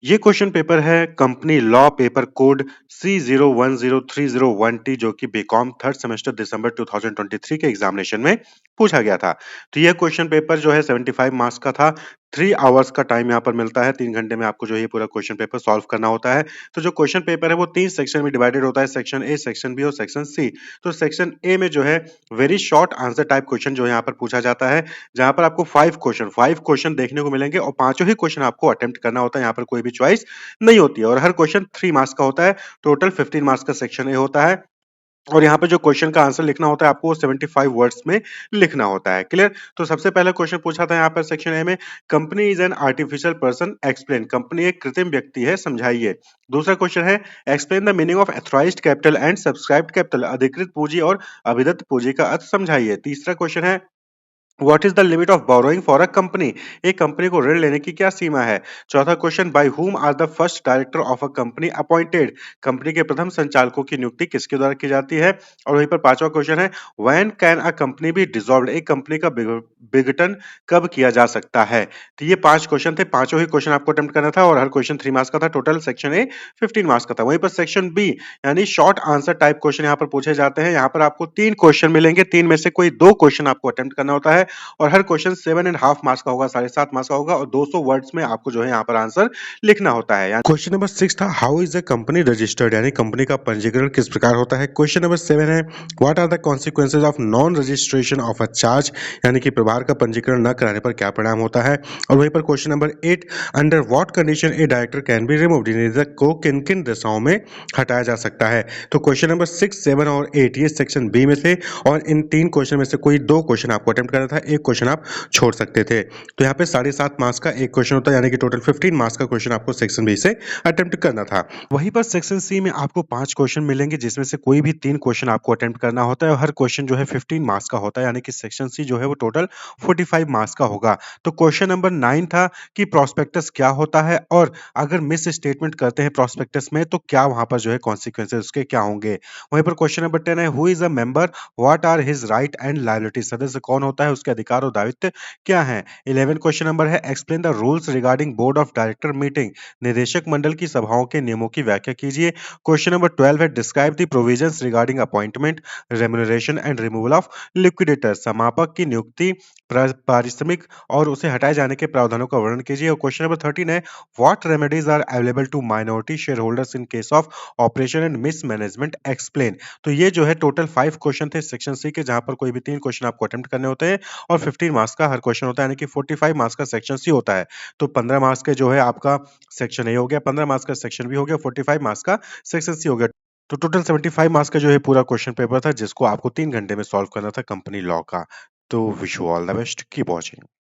ये question paper है company law paper code C010301T जो कि बीकॉम थर्ड सेमेस्टर दिसंबर 2023 के एग्जामिनेशन में पूछा गया था। तो यह क्वेश्चन पेपर जो है 75 मार्क्स का था। 3 आवर्स का टाइम यहाँ पर मिलता है। 3 घंटे में आपको जो है ये पूरा क्वेश्चन पेपर सॉल्व करना होता है। तो जो क्वेश्चन पेपर है वो 3 सेक्शन में डिवाइडेड होता है, सेक्शन ए, सेक्शन बी और सेक्शन सी। तो सेक्शन ए में जो है very short answer type question जो है यहाँ पर पूछा जाता है, जहाँ पर आपको 5 क्वेश्चन देखने को मिलेंगे और पांचों ही क्वेश्चन आपको अटेम्प्ट करना होता है। यहाँ पर कोई भी चॉइस नहीं होती है और हर क्वेश्चन 3 मार्क्स का होता है। टोटल 15 मार्क्स का सेक्शन ए होता है और यहाँ पे जो क्वेश्चन का आंसर लिखना होता है आपको 75 वर्ड्स में लिखना होता है। क्लियर? तो सबसे पहला क्वेश्चन पूछा था यहाँ पर सेक्शन ए में, company is an artificial person, explain. Company एक कृत्रिम व्यक्ति है, समझाइए। दूसरा क्वेश्चन है, explain the meaning of authorised capital and subscribed capital. अधिकृत पूंजी और अभिदत्त पूंजी का अर्थ समझाइए। तीसरा क्वेश्चन है, what is the limit of borrowing for a company. एक कंपनी को ऋण लेने की क्या सीमा है। चौथा question, by whom are the first director of a company appointed. Company के प्रथम संचालकों की नियुक्ति किसके द्वारा की जाती है। और वहीं पर पांचवा क्वेश्चन है, when can a company be dissolved. एक कंपनी का विघटन कब किया जा सकता है। तो ये 5 क्वेश्चन थे, पांचों ही क्वेश्चन आपको अटेम्प्ट करना था और हर क्वेश्चन 3 मार्क्स का था। टोटल सेक्शन ए 15 मार्क्स का था। वहीं पर सेक्शन बी यानी शॉर्ट आंसर टाइप क्वेश्चन यहाँ पर पूछे जाते हैं। यहाँ पर आपको 3 क्वेश्चन मिलेंगे, 3 में से कोई 2 क्वेश्चन आपको अटेम्प्ट करना होता है और हर क्वेश्चन 7.5 मार्क्स का होगा, 7.5 मार्क्स का होगा और 200 वर्ड्स में आपको जो है यहाँ पर आंसर लिखना होता है। क्वेश्चन नंबर 6 था, how is the company registered, यानी कंपनी का पंजीकरण किस प्रकार होता है। क्वेश्चन नंबर 7 है, what are the consequences of non registration of a charge, यानी कि प्रभार का पंजीकरण न कराने पर क्या परिणाम होता है। और वहीं पर question number 8, under what condition A director can be removed, निदेशक को किन किन दशाओं में हटाया जा सकता है। तो क्वेश्चन नंबर 6, 7 और 8 ये सेक्शन बी में थे और इन 3 क्वेश्चन में से कोई 2 क्वेश्चन आपको अटेम्प्ट करना था, एक क्वेश्चन आप छोड़ सकते थे। तो यहाँ पे 7.5 मार्क्स का एक क्वेश्चन होता है, यानी कि टोटल 15 मार्क्स का क्वेश्चन आपको सेक्शन बी से अटेम्प्ट करना था। वहीं पर सेक्शन सी में आपको 5 क्वेश्चन मिलेंगे, जिसमें से कोई भी 3 क्वेश्चन आपको अटेम्प्ट करना होता है और हर क्वेश्चन जो है 15 मार्क्स का होता है, यानी कि सेक्शन सी जो है वो टोटल 45 मार्क्स का होगा। तो क्वेश्चन नंबर 9 था कि प्रोस्पेक्टस क्या होता है और अगर मिस स्टेटमेंट करते हैं प्रोस्पेक्टस में तो क्या वहां पर जो है कॉन्सिक्वेंसेस उसके क्या होंगे। वहीं पर क्वेश्चन नंबर 10 है, who is a member, what are his right and liability. सदस्य कौन होता है, उसके अधिकार और दायित्व क्या है। 11 क्वेश्चन नंबर है, explain the rules regarding board of director meeting. निदेशक मंडल की सभाओं के नियमों की व्याख्या कीजिए। क्वेश्चन नंबर 12 है, describe the provisions regarding appointment, remuneration and removal of liquidator. समापक की नियुक्ति, पारिश्रमिक और उसे हटाए जाने के प्रावधानों का वर्णन कीजिए। और क्वेश्चन नंबर 13 है, what remedies are available to minority share holders in case of operation and mismanagement, explain. तो ये जो है टोटल 5 क्वेश्चन थे सेक्शन सी के, जहां पर कोई भी 3 क्वेश्चन आपको अटेम्प्ट करने होते हैं और 15 मार्क्स का हर क्वेश्चन होता है, यानी कि 45 मार्क्स का सेक्शन सी होता है। तो 15 मार्क्स के जो है आपका सेक्शन ए हो गया, 15 मार्क्स का सेक्शन बी हो गया, 45 मार्क्स का सेक्शन सी हो गया। तो टोटल 75 मार्क्स का जो है पूरा क्वेश्चन पेपर था, जिसको आपको 3 घंटे में सॉल्व करना था कंपनी लॉ का। तो wish you all the best, keep watching.